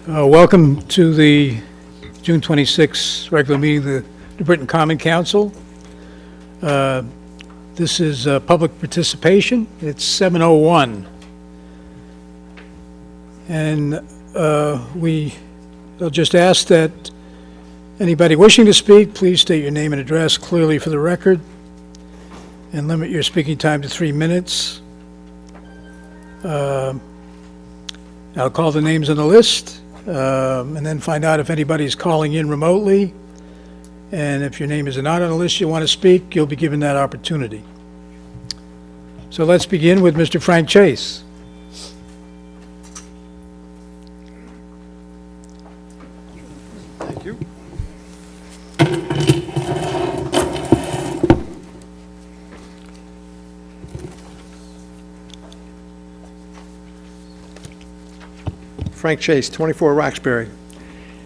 Welcome to the June 26th regular meeting of the New Britain Common Council. This is public participation. It's 7:01. And we'll just ask that anybody wishing to speak, please state your name and address clearly for the record and limit your speaking time to 3 minutes. I'll call the names on the list. And then find out if anybody's calling in remotely. And if your name is not on the list you want to speak, you'll be given that opportunity. So let's begin with Mr. Frank Chase. Thank you. Frank Chase, 24 Roxbury.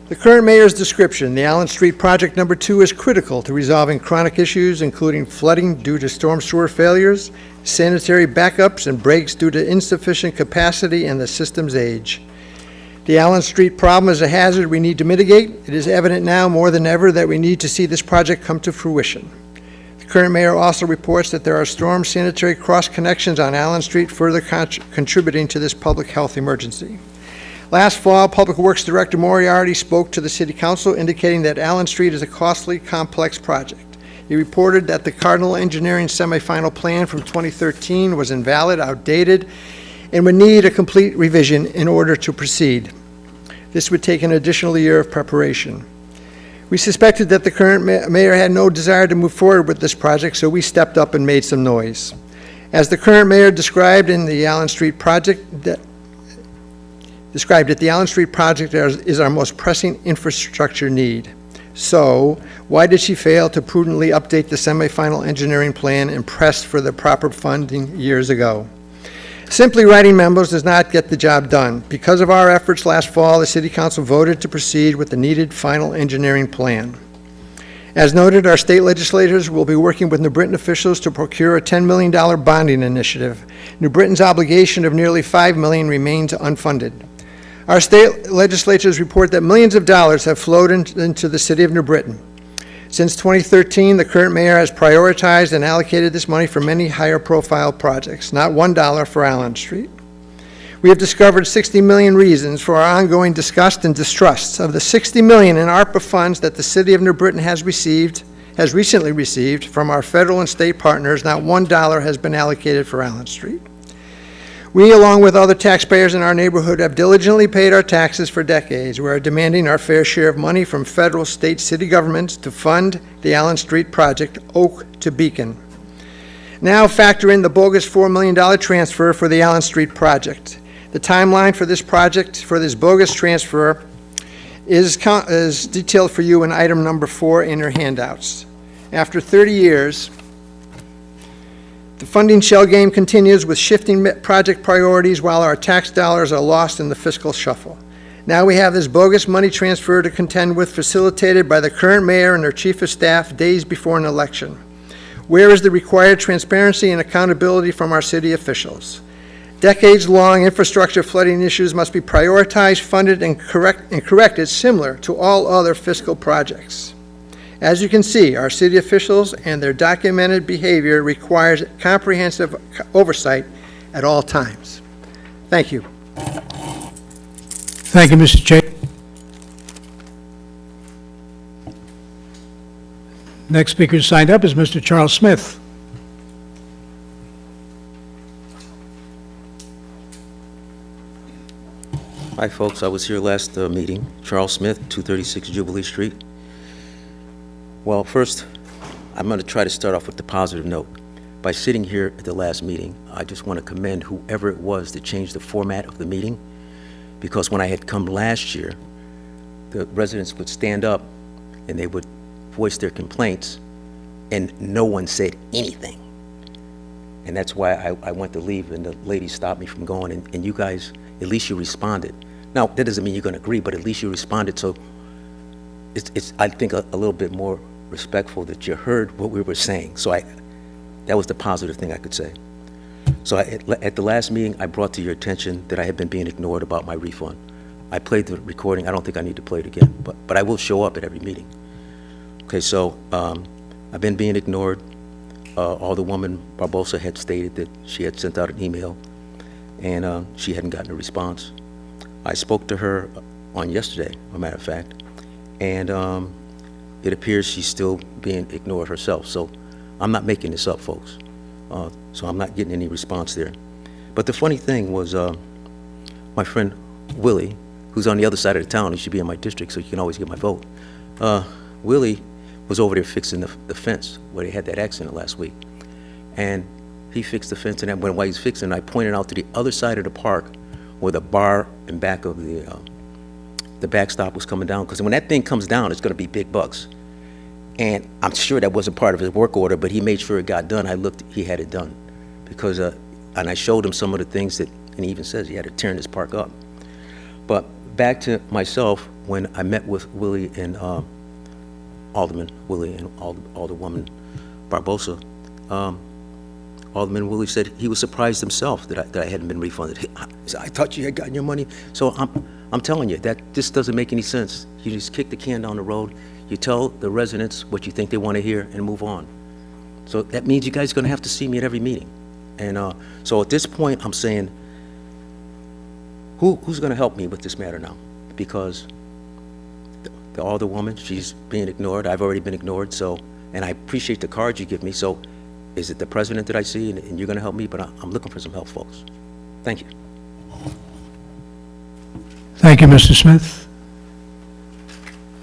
The current mayor's description, the Allen Street Project Number 2 is critical to resolving chronic issues including flooding due to storm sewer failures, sanitary backups, and breaks due to insufficient capacity and the system's age. The Allen Street problem is a hazard we need to mitigate. It is evident now more than ever that we need to see this project come to fruition. The current mayor also reports that there are storm sanitary cross connections on Allen Street, further contributing to this public health emergency. Last fall, Public Works Director Moriarty spoke to the City Council indicating that Allen Street is a costly, complex project. He reported that the Cardinal Engineering semifinal plan from 2013 was invalid, outdated, and would need a complete revision in order to proceed. This would take an additional year of preparation. We suspected that the current mayor had no desire to move forward with this project, so we stepped up and made some noise. As the current mayor described the Allen Street project is our most pressing infrastructure need. So, why did she fail to prudently update the semifinal engineering plan and press for the proper funding years ago? Simply writing memos does not get the job done. Because of our efforts last fall, the City Council voted to proceed with the needed final engineering plan. As noted, our state legislators will be working with New Britain officials to procure a $10 million bonding initiative. New Britain's obligation of nearly $5 million remains unfunded. Our state legislatures report that millions of dollars have flowed into the city of New Britain. Since 2013, the current mayor has prioritized and allocated this money for many higher profile projects, not $1 for Allen Street. We have discovered 60 million reasons for our ongoing disgust and distrust. Of the 60 million in ARPA funds that the city of New Britain has recently received from our federal and state partners, not $1 has been allocated for Allen Street. We, along with other taxpayers in our neighborhood, have diligently paid our taxes for decades. We are demanding our fair share of money from federal, state, city governments to fund the Allen Street project, Oak to Beacon. Now factor in the bogus $4 million transfer for the Allen Street project. The timeline for this project, for this bogus transfer, is detailed for you in item number 4 in your handouts. After 30 years, the funding shell game continues with shifting project priorities while our tax dollars are lost in the fiscal shuffle. Now we have this bogus money transfer to contend with, facilitated by the current mayor and her chief of staff days before an election. Where is the required transparency and accountability from our city officials? Decades-long infrastructure flooding issues must be prioritized, funded, and corrected similar to all other fiscal projects. As you can see, our city officials and their documented behavior requires comprehensive oversight at all times. Thank you. Thank you, Mr. Chase. Next speaker signed up is Mr. Charles Smith. Hi, folks. I was here last meeting. Charles Smith, 236 Jubilee Street. Well, first, I'm going to try to start off with the positive note. By sitting here at the last meeting, I just want to commend whoever it was that changed the format of the meeting, because when I had come last year, the residents would stand up and they would voice their complaints, and no one said anything. And that's why I went to leave, and the lady stopped me from going, and you guys, at least you responded. Now, that doesn't mean you're going to agree, but at least you responded, so it's I think, a little bit more respectful that you heard what we were saying. So that was the positive thing I could say. So at the last meeting, I brought to your attention that I had been being ignored about my refund. I played the recording. I don't think I need to play it again, but I will show up at every meeting. Okay, so I've been being ignored. Alderwoman Barbosa had stated that she had sent out an email, and she hadn't gotten a response. I spoke to her on yesterday, as a matter of fact, and it appears she's still being ignored herself. So I'm not making this up, folks. So I'm not getting any response there. But the funny thing was, my friend Willie, who's on the other side of the town, he should be in my district, so you can always get my vote. Willie was over there fixing the fence where they had that accident last week. And he fixed the fence, and then while he's fixing it, I pointed out to the other side of the park where the bar and back of the backstop was coming down, because when that thing comes down, it's gonna be big bucks. And I'm sure that wasn't part of his work order, but he made sure it got done. I looked, he had it done. Because, and I showed him some of the things that, and he even says he had to tear this park up. But back to myself, when I met with Willie and Alderman Willie and Alderwoman Barbosa, Alderman Willie said he was surprised himself that I hadn't been refunded. He said, I thought you had gotten your money. So I'm telling you, that this doesn't make any sense. You just kick the can down the road, you tell the residents what you think they want to hear, and move on. So that means you guys are going to have to see me at every meeting. And so at this point, I'm saying, who's going to help me with this matter now? Because the Alderwoman, she's being ignored. I've already been ignored, so, and I appreciate the cards you give me. So is it the president that I see, and you're going to help me? But I'm looking for some help, folks. Thank you. Thank you, Mr. Smith.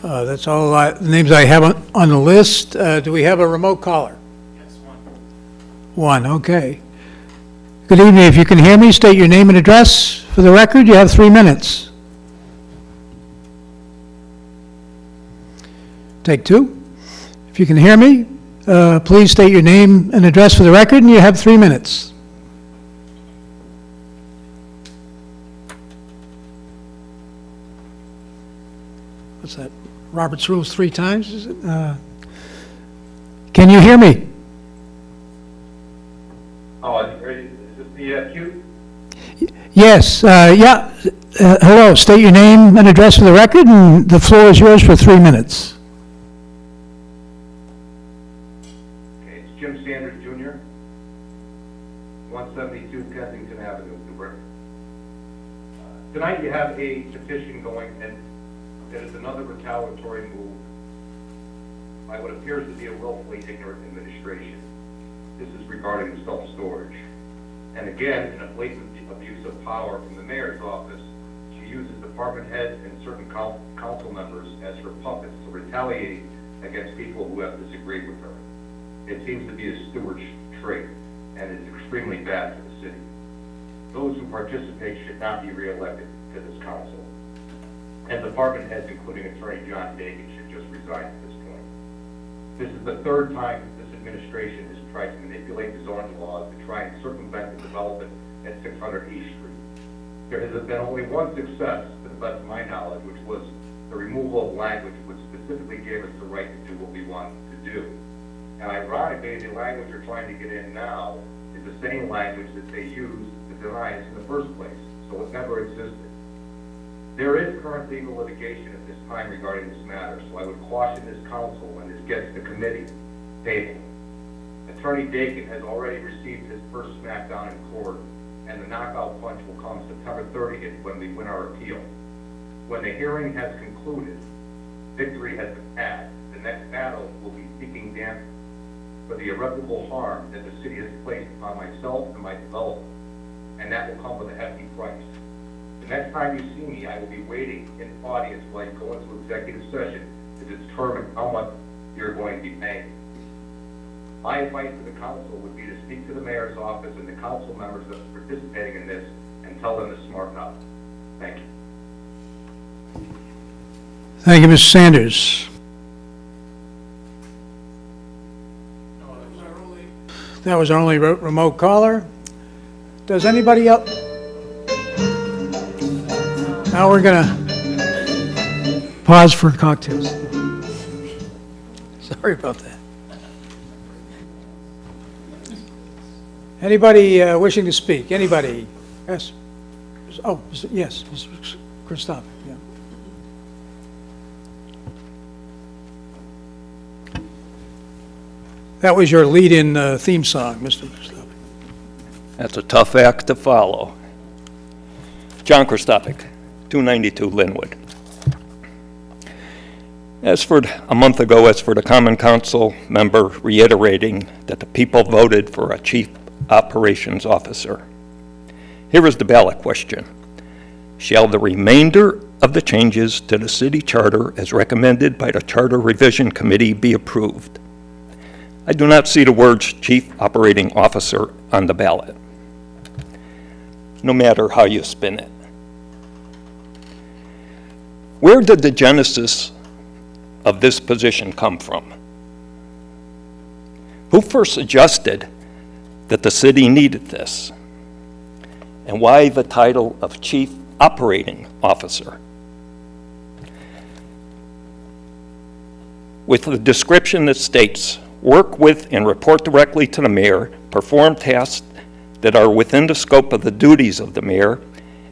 That's all the names I have on the list. Do we have a remote caller? Yes, one. One, okay. Good evening. If you can hear me, state your name and address for the record. You have 3 minutes. Take 2. If you can hear me, please state your name and address for the record, and you have 3 minutes. What's that? Robert's Rules 3 times? Is it? Can you hear me? Oh, is this the cue? Yes, yeah. Hello, state your name and address for the record, and the floor is yours for 3 minutes. Okay, it's Jim Sanders Jr., 172 Kensington Avenue, Newburgh. Tonight you have a petition going, and it is another retaliatory move by what appears to be a willfully ignorant administration. This is regarding the self-storage. And again, in a blatant abuse of power from the mayor's office, she uses department heads and certain council members as her puppets to retaliate against people who have disagreed with her. It seems to be a steward's trait, and it's extremely bad for the city. Those who participate should not be reelected to this council. And department heads, including Attorney John Dagan, should just resign at this point. This is the 3rd time this administration has tried to manipulate the zoning laws to try and circumvent the development at 600 East Street. There has been only one success, to the best of my knowledge, which was the removal of language which specifically gave us the right to do what we wanted to do. And ironically, the language you're trying to get in now is the same language that they used to deny us in the first place, so it never existed. There is current legal litigation at this time regarding this matter, so I would caution this council when this gets to committee table. Attorney Dagan has already received his first smackdown in court, and the knockout punch will come September 30th when we win our appeal. When the hearing has concluded, victory has been had. The next battle will be seeking damages for the irreparable harm that the city has placed upon myself and my development, and that will come with a hefty price. The next time you see me, I will be waiting in the audience while you go into executive session to determine how much you're going to be paying. My advice to the council would be to speak to the mayor's office and the council members that are participating in this and tell them to smarten up. Thank you. Thank you, Mr. Sanders. That was our only remote caller. Does anybody else? Now we're going to pause for cocktails. Sorry about that. Anybody wishing to speak? Anybody? Yes? Oh, yes, Mr. Christoph, yeah. That was your lead-in theme song, Mr. Christoph. That's a tough act to follow. John Kristopic, 292 Linwood. A month ago, as for the Common Council member reiterating that the people voted for a chief operations officer. Here is the ballot question. Shall the remainder of the changes to the city charter as recommended by the Charter Revision Committee be approved? I do not see the words chief operating officer on the ballot, no matter how you spin it. Where did the genesis of this position come from? Who first suggested that the city needed this? And why the title of Chief Operating Officer? With the description that states, work with and report directly to the mayor, perform tasks that are within the scope of the duties of the mayor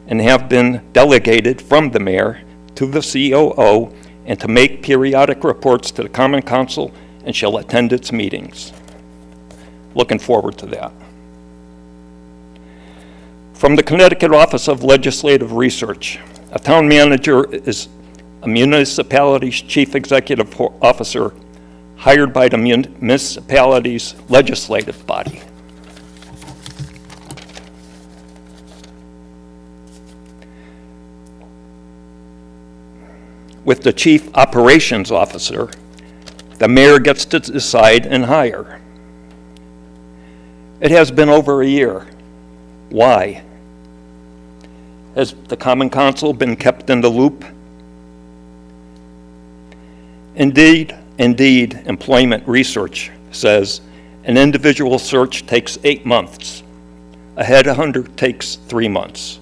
and have been delegated from the mayor to the COO, and to make periodic reports to the Common Council and shall attend its meetings. Looking forward to that. From the Connecticut Office of Legislative Research, a town manager is a municipality's chief executive officer hired by the municipality's legislative body. With the chief operations officer, the mayor gets to decide and hire. It has been over a year. Why? Has the Common Council been kept in the loop? Indeed, employment research says an individual search takes 8 months. A headhunter takes 3 months.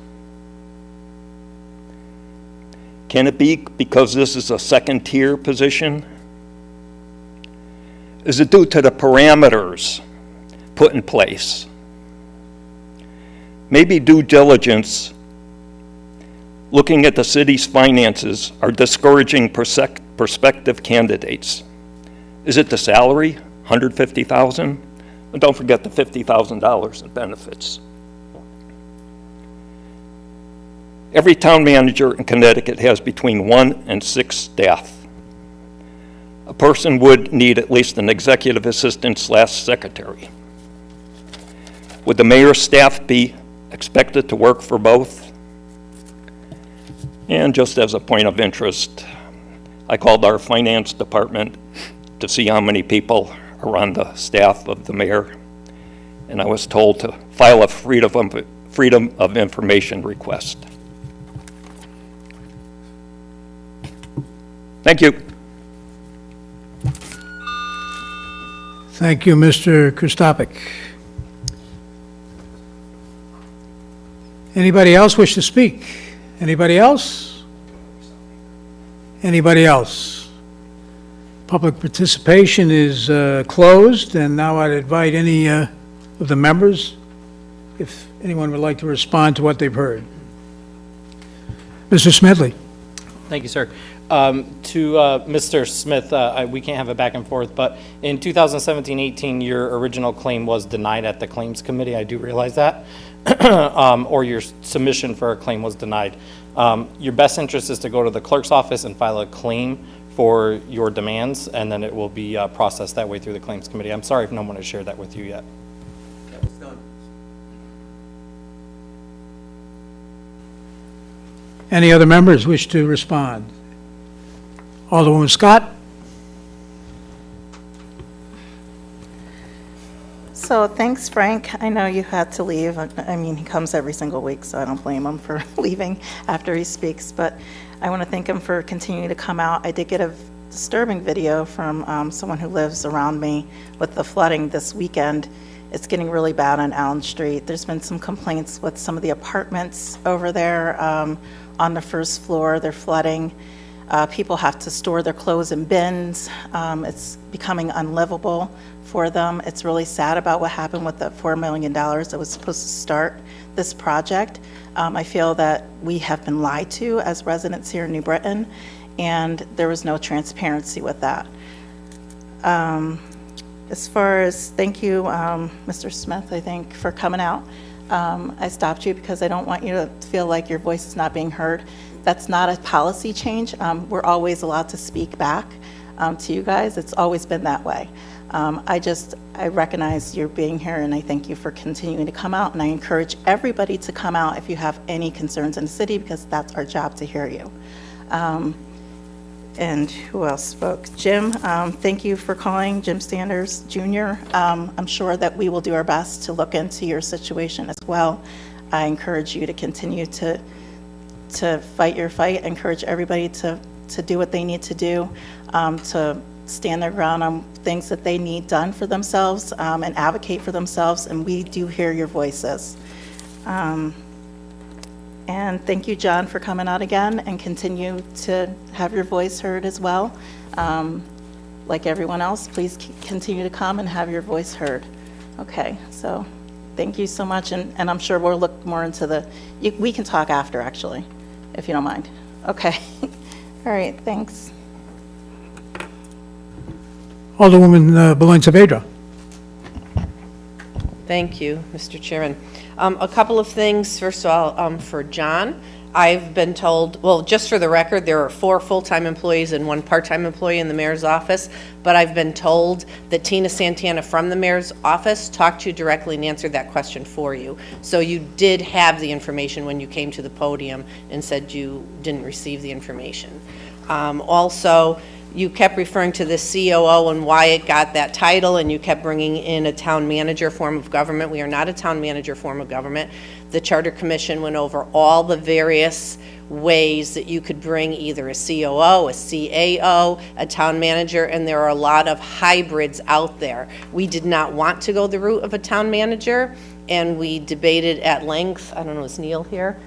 Can it be because this is a second-tier position? Is it due to the parameters put in place? Maybe due diligence, looking at the city's finances, are discouraging prospective candidates. Is it the salary, $150,000? And don't forget the $50,000 in benefits. Every town manager in Connecticut has between 1 and 6 staff. A person would need at least an executive assistant / secretary. Would the mayor's staff be expected to work for both? And just as a point of interest, I called our finance department to see how many people are on the staff of the mayor, and I was told to file a freedom of information request. Thank you. Thank you, Mr. Kristopic. Anybody else wish to speak? Anybody else? Anybody else? Public participation is closed, and now I'd invite any of the members, if anyone would like to respond to what they've heard. Mr. Smedley. Thank you, sir. To Mr. Smith, we can't have a back and forth, but in 2017-18, your original claim was denied at the Claims Committee. I do realize that. Or your submission for a claim was denied. Your best interest is to go to the clerk's office and file a claim for your demands, and then it will be processed that way through the Claims Committee. I'm sorry if no one has shared that with you yet. That was done. Any other members wish to respond? Alderwoman Scott? So thanks, Frank. I know you had to leave. I mean, he comes every single week, so I don't blame him for leaving after he speaks. But I want to thank him for continuing to come out. I did get a disturbing video from someone who lives around me with the flooding this weekend. It's getting really bad on Allen Street. There's been some complaints with some of the apartments over there on the first floor. They're flooding. People have to store their clothes in bins. It's becoming unlivable for them. It's really sad about what happened with the $4 million that was supposed to start this project. I feel that we have been lied to as residents here in New Britain, and there was no transparency with that. As far as, thank you, Mr. Smith, I think, for coming out. I stopped you because I don't want you to feel like your voice is not being heard. That's not a policy change. We're always allowed to speak back to you guys. It's always been that way. I recognize you're being here, and I thank you for continuing to come out, and I encourage everybody to come out if you have any concerns in the city, because that's our job to hear you. And who else spoke? Jim, thank you for calling, Jim Sanders Jr. I'm sure that we will do our best to look into your situation as well. I encourage you to continue to fight your fight. I encourage everybody to do what they need to do, to stand their ground on things that they need done for themselves, and advocate for themselves, and we do hear your voices. And thank you, John, for coming out again, and continue to have your voice heard as well. Like everyone else, please continue to come and have your voice heard. Okay, so thank you so much, and I'm sure we'll look more into we can talk after, actually, if you don't mind. Okay, all right, thanks. Alderwoman Belen Saavedra. Thank you, Mr. Chairman. A couple of things. First of all, for John, I've been told, well, just for the record, there are 4 full-time employees and 1 part-time employee in the mayor's office, but I've been told that Tina Santana from the mayor's office talked to you directly and answered that question for you. So you did have the information when you came to the podium and said you didn't receive the information. Also, you kept referring to the COO and why it got that title, and you kept bringing in a town manager form of government. We are not a town manager form of government. The Charter Commission went over all the various ways that you could bring either a COO, a CAO, a town manager, and there are a lot of hybrids out there. We did not want to go the route of a town manager, and we debated at length. I don't know, is Neil here?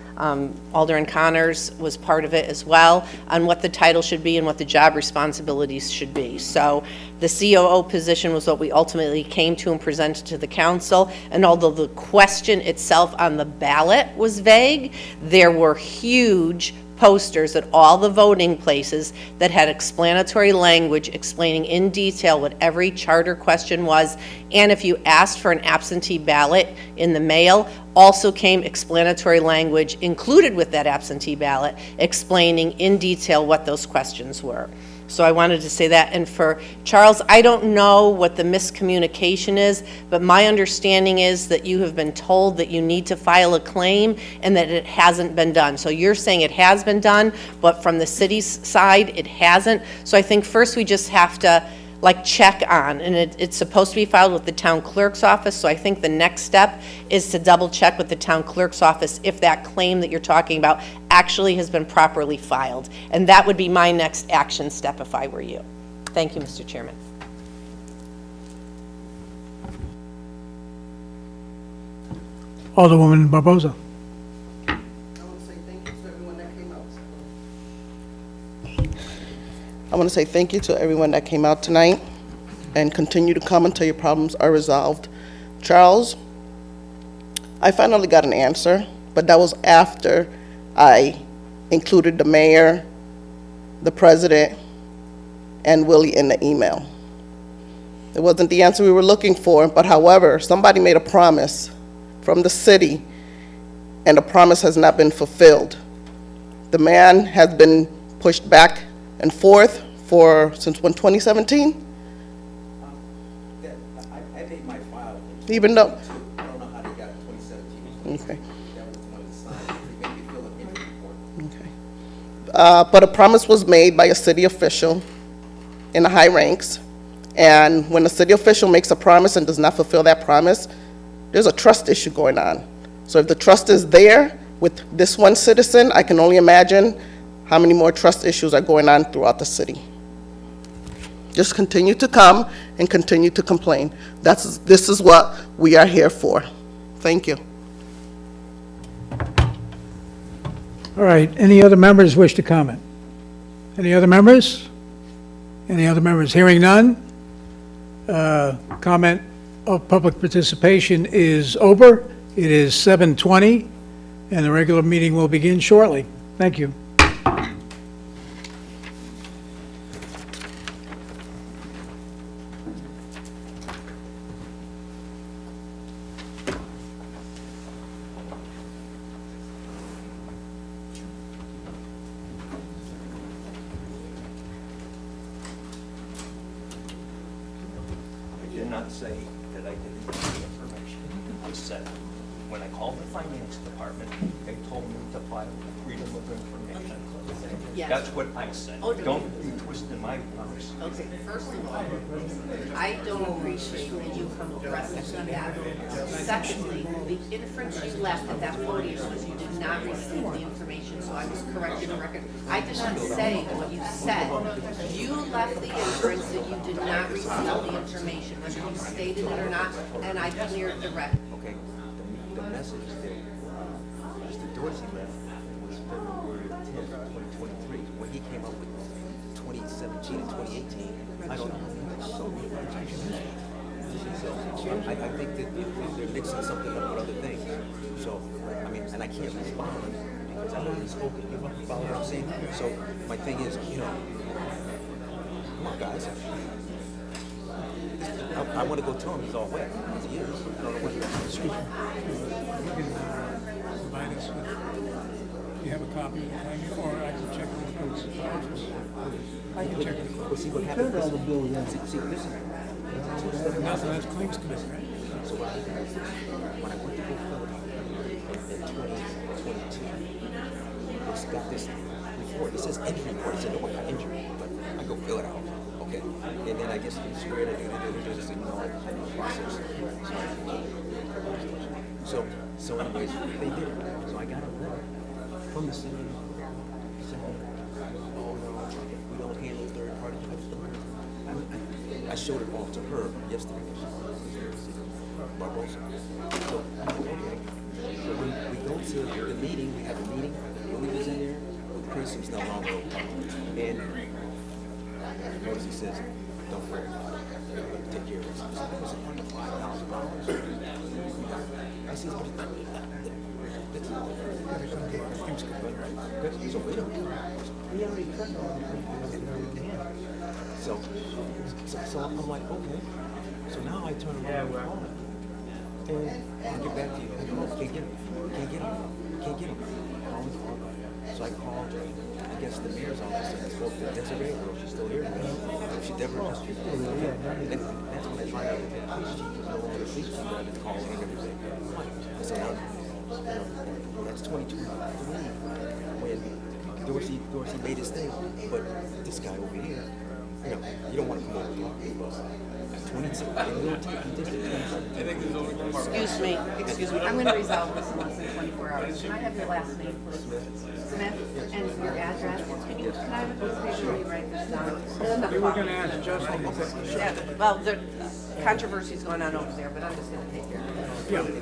Alderman Connors was part of it as well, on what the title should be and what the job responsibilities should be. So the COO position was what we ultimately came to and presented to the council, and although the question itself on the ballot was vague, there were huge posters at all the voting places that had explanatory language explaining in detail what every charter question was, and if you asked for an absentee ballot in the mail, also came explanatory language included with that absentee ballot explaining in detail what those questions were. So I wanted to say that. And for Charles, I don't know what the miscommunication is, but my understanding is that you have been told that you need to file a claim and that it hasn't been done. So you're saying it has been done, but from the city's side, it hasn't. So I think first we just have to check on, and it's supposed to be filed with the town clerk's office, so I think the next step is to double check with the town clerk's office if that claim that you're talking about actually has been properly filed. And that would be my next action step if I were you. Thank you, Mr. Chairman. Alderwoman Barboza. I want to say thank you to everyone that came out. I want to say thank you to everyone that came out tonight, and continue to come until your problems are resolved. Charles, I finally got an answer, but that was after I included the mayor, the president, and Willie in the email. It wasn't the answer we were looking for, but however, somebody made a promise from the city, and the promise has not been fulfilled. The man has been pushed back and forth since when, 2017? I made my file. Even though, I don't know how they got 2017. okay, That was one of the signs. They made me feel an injury report. okay. But a promise was made by a city official in the high ranks, and when a city official makes a promise and does not fulfill that promise, there's a trust issue going on. So if the trust is there with this one citizen, I can only imagine how many more trust issues are going on throughout the city. Just continue to come and continue to complain. This is what we are here for. Thank you. All right, any other members wish to comment? Any other members? Any other members? Hearing none. Comment of public participation is over. It is 7:20, and the regular meeting will begin shortly. Thank you. I did not say that I didn't get the information. I said, when I called the finance department, they told me to file a freedom of information. Yes. That's what I said. Okay. Don't be twisting my words. Okay, first of all, I don't appreciate that you come pressing me that. Secondly, the inference you left at that podium was you did not receive the information, so I was correcting the record. I did not say what you said. You left the inference that you did not receive the information, whether you stated it or not, and I cleared the record. Okay, the message that Mr. Dorsey left was February 10th, 2023. When he came up with 2017 and 2018, I don't know. So I think that they're mixing something up with other things. So, I mean, and I can't respond because I've already spoken. You follow what I'm saying? So my thing is, come on, guys. I want to go tell him he's all wet. Because he is. I don't know what he's doing. Provide us with, you have a copy of the thing, or I can check with the office. I can check it. Well, see what happened. All the bills. See, listen. Nothing, that's claims committee, right? So what happened is, when I went to go fill it out in 2022, it's got this report. It says injury report. It said, no one got injured. But I go fill it out. Okay. And then I guess they swear to do just ignore it in the process. So anyways, they did it. So I got a letter from the city saying, oh no, we don't handle third party. I showed it off to her yesterday. Barbosa. So, okay. So we go to the meeting, we have a meeting, Billy was in there, with Chris, who's no longer, and notice he says, don't worry about it, take care of it. It's under $5,000. I said, but that's not so wait a minute. We already cut So I'm like, okay. So now I turn around and call him. And I'll get back to you. I go, can't get him. Can't get him. So I called, I guess, the mayor's office and I spoke to Desiree. I don't know if she's still here. She definitely is. And that's when I tried to get the police chief. No longer the police chief, but I've been calling and everything. I said, that's 2023 when Dorsey made his thing. But this guy over here, you don't want to come over here. 22. Excuse me, I'm going to resolve this in less than 24 hours. Can I have your last name, please? Smith, and your address? Can I have a piece of paper where you write this down? We were going to ask Justin. Yeah, well, the controversy's going on over there, but I'm just going to take care of it.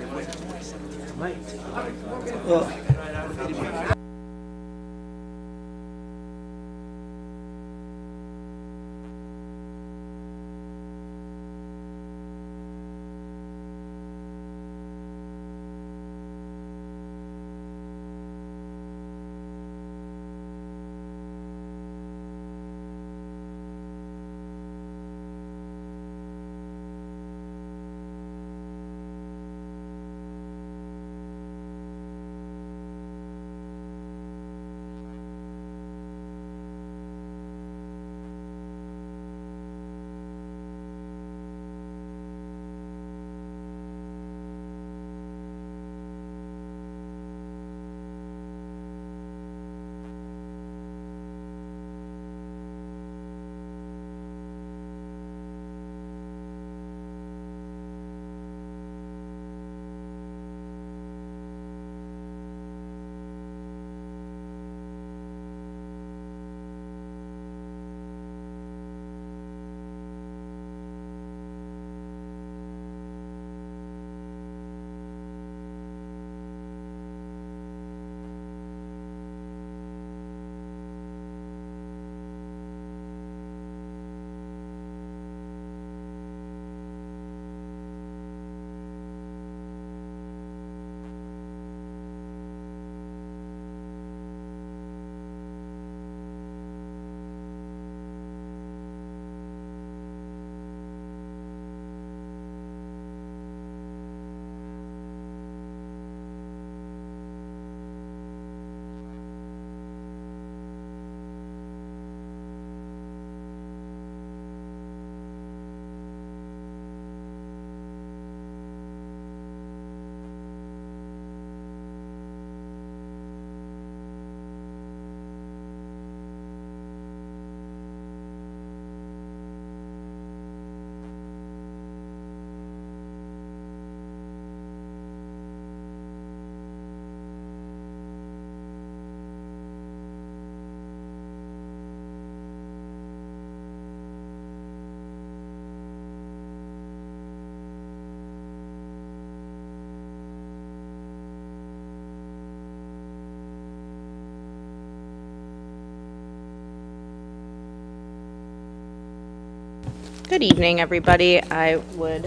Good evening, everybody. Mr.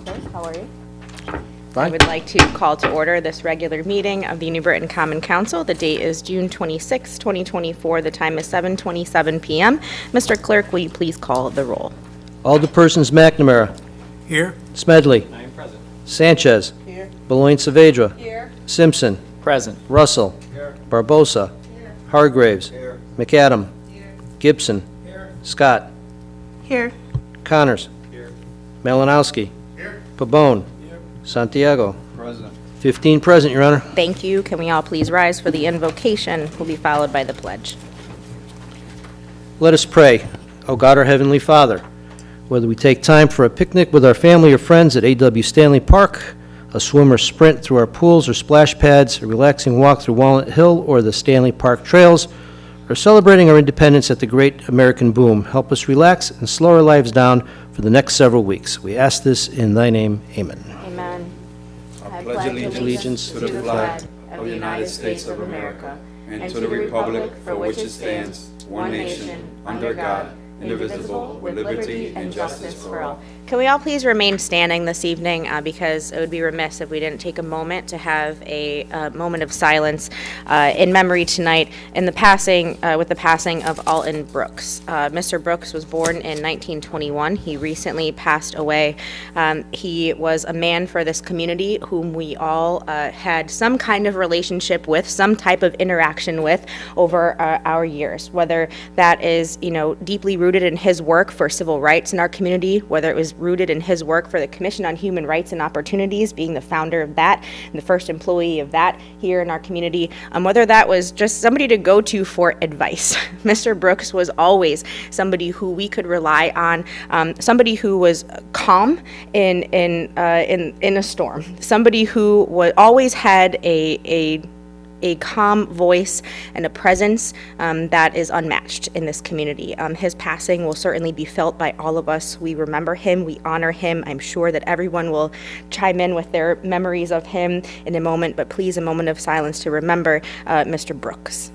Clerk, how are you? I would like to call to order this regular meeting of the New Britain Common Council. The date is June 26, 2024. The time is 7:27 p.m. Mr. Clerk, will you please call the roll? Alderpersons McNamara. Here? Smedley. I am present. Sanchez. Here. Benoit Saavedra. Here. Simpson. Present. Russell. Here. Barbosa. Here. Hargraves. Here. McAdam. Here. Gibson. Here. Scott. Here. Connors. Here. Malinowski. Here. Pabon. Here. Santiago. Present. 15 present, Your Honor. Thank you. Can we all please rise for the invocation? Will be followed by the pledge. Let us pray. O God, our Heavenly Father, whether we take time for a picnic with our family or friends at A.W. Stanley Park, a swim or sprint through our pools or splash pads, a relaxing walk through Walnut Hill or the Stanley Park trails, or celebrating our independence at the Great American Boom, help us relax and slow our lives down for the next several weeks. We ask this in thy name. Amen. Amen. I pledge allegiance to the flag of the United States of America and to the republic for which it stands, one nation, under God, indivisible, with liberty and justice for all. Can we all please remain standing this evening, because it would be remiss if we didn't take a moment to have a moment of silence in memory tonight with the passing of Alton Brooks. Mr. Brooks was born in 1921. He recently passed away. He was a man for this community whom we all had some kind of relationship with, some type of interaction with over our years, whether that is, deeply rooted in his work for civil rights in our community, whether it was rooted in his work for the Commission on Human Rights and Opportunities, being the founder of that and the first employee of that here in our community, whether that was just somebody to go to for advice. Mr. Brooks was always somebody who we could rely on, somebody who was calm in a storm, somebody who always had a calm voice and a presence that is unmatched in this community. His passing will certainly be felt by all of us. We remember him, we honor him. I'm sure that everyone will chime in with their memories of him in a moment, but please, a moment of silence to remember Mr. Brooks.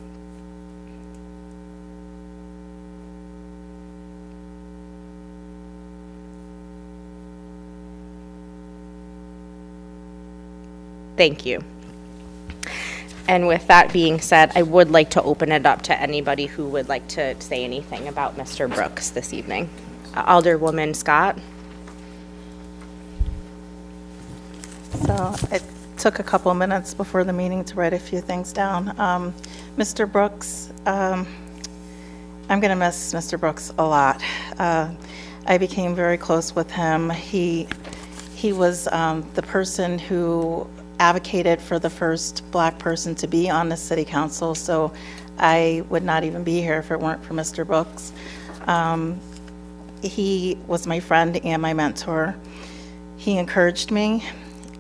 Thank you. And with that being said, I would like to open it up to anybody who would like to say anything about Mr. Brooks this evening. Alderwoman Scott. So it took a couple of minutes before the meeting to write a few things down. Mr. Brooks, I'm going to miss Mr. Brooks a lot. I became very close with him. He was the person who advocated for the first Black person to be on the city council, so I would not even be here if it weren't for Mr. Brooks. He was my friend and my mentor. He encouraged me.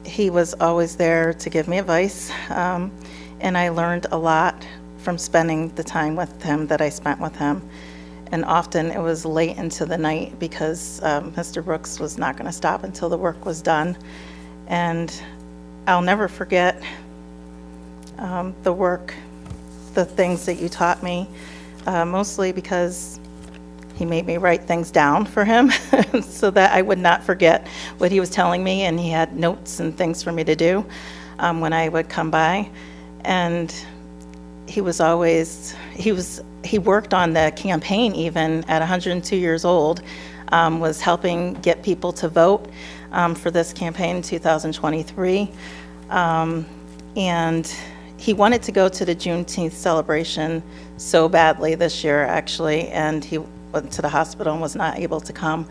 He was always there to give me advice, and I learned a lot from spending the time with him that I spent with him. And often it was late into the night because Mr. Brooks was not going to stop until the work was done. And I'll never forget the work, the things that you taught me, mostly because he made me write things down for him so that I would not forget what he was telling me, and he had notes and things for me to do when I would come by. And he was always, he worked on the campaign even at 102 years old, was helping get people to vote for this campaign in 2023. And he wanted to go to the Juneteenth celebration so badly this year, actually, and he went to the hospital and was not able to come.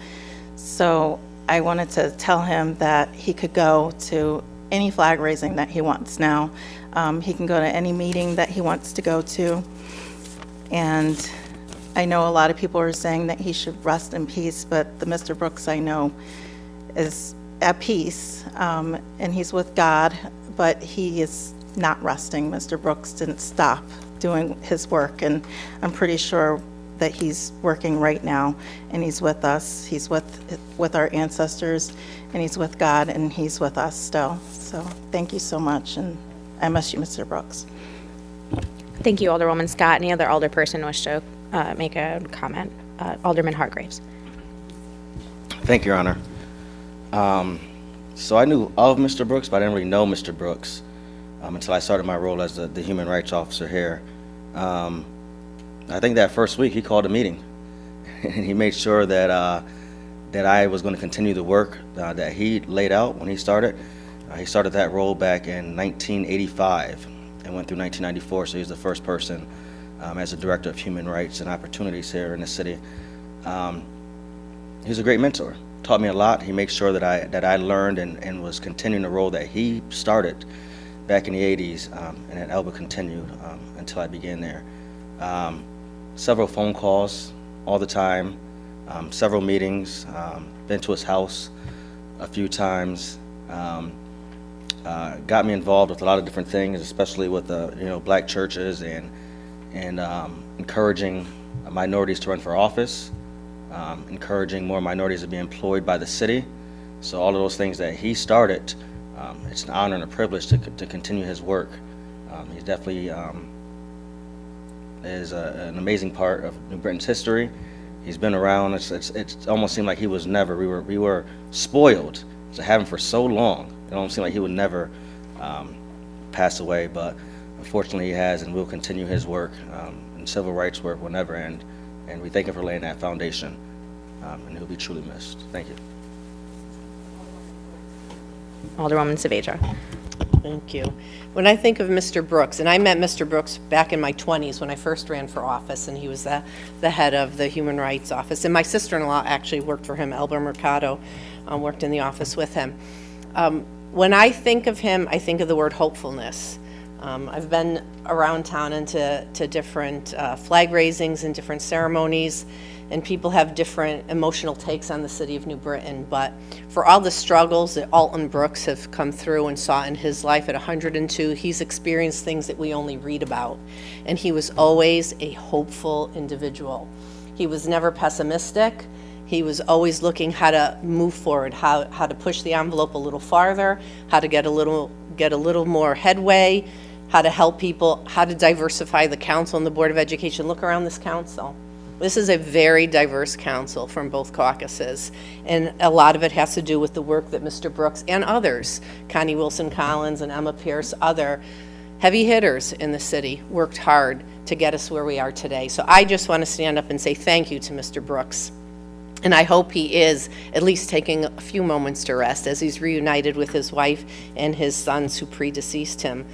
So I wanted to tell him that he could go to any flag raising that he wants now. He can go to any meeting that he wants to go to. And I know a lot of people are saying that he should rest in peace, but the Mr. Brooks I know is at peace, and he's with God, but he is not resting. Mr. Brooks didn't stop doing his work, and I'm pretty sure that he's working right now, and he's with us. He's with our ancestors, and he's with God, and he's with us still. So thank you so much, and I miss you, Mr. Brooks. Thank you, Alderwoman Scott. Any other alderperson wish to make a comment? Alderman Hargraves. Thank you, Your Honor. So I knew of Mr. Brooks, but I didn't really know Mr. Brooks until I started my role as the Human Rights Officer here. I think that first week he called a meeting, and he made sure that that I was going to continue the work that he laid out when he started. He started that role back in 1985 and went through 1994, so he's the first person as a Director of Human Rights and Opportunities here in the city. He was a great mentor, taught me a lot. He made sure that I learned and was continuing the role that he started back in the 80s, and that Elba continued until I began there. Several phone calls all the time, several meetings, been to his house a few times, got me involved with a lot of different things, especially with black churches and encouraging minorities to run for office, encouraging more minorities to be employed by the city. So all of those things that he started, it's an honor and a privilege to continue his work. He's definitely is an amazing part of New Britain's history. He's been around. It's almost seemed like he was never. We were spoiled to have him for so long. It almost seemed like he would never pass away, but unfortunately he has, and will continue his work, and civil rights work will never end. And we thank him for laying that foundation, and he'll be truly missed. Thank you. Alderwoman Saavedra. Thank you. When I think of Mr. Brooks, and I met Mr. Brooks back in my 20s when I first ran for office, and he was the head of the Human Rights Office. And my sister-in-law actually worked for him, Elba Mercado, worked in the office with him. When I think of him, I think of the word hopefulness. I've been around town into different flag raisings and different ceremonies, and people have different emotional takes on the city of New Britain. But for all the struggles that Alton Brooks have come through and saw in his life at 102, he's experienced things that we only read about. And he was always a hopeful individual. He was never pessimistic. He was always looking how to move forward, how to push the envelope a little farther, how to get a little more headway, how to help people, how to diversify the council and the Board of Education. Look around this council. This is a very diverse council from both caucuses, and a lot of it has to do with the work that Mr. Brooks and others, Connie Wilson-Collins and Emma Pierce, other heavy hitters in the city, worked hard to get us where we are today. So I just want to stand up and say thank you to Mr. Brooks. And I hope he is at least taking a few moments to rest as he's reunited with his wife and his sons who predeceased him.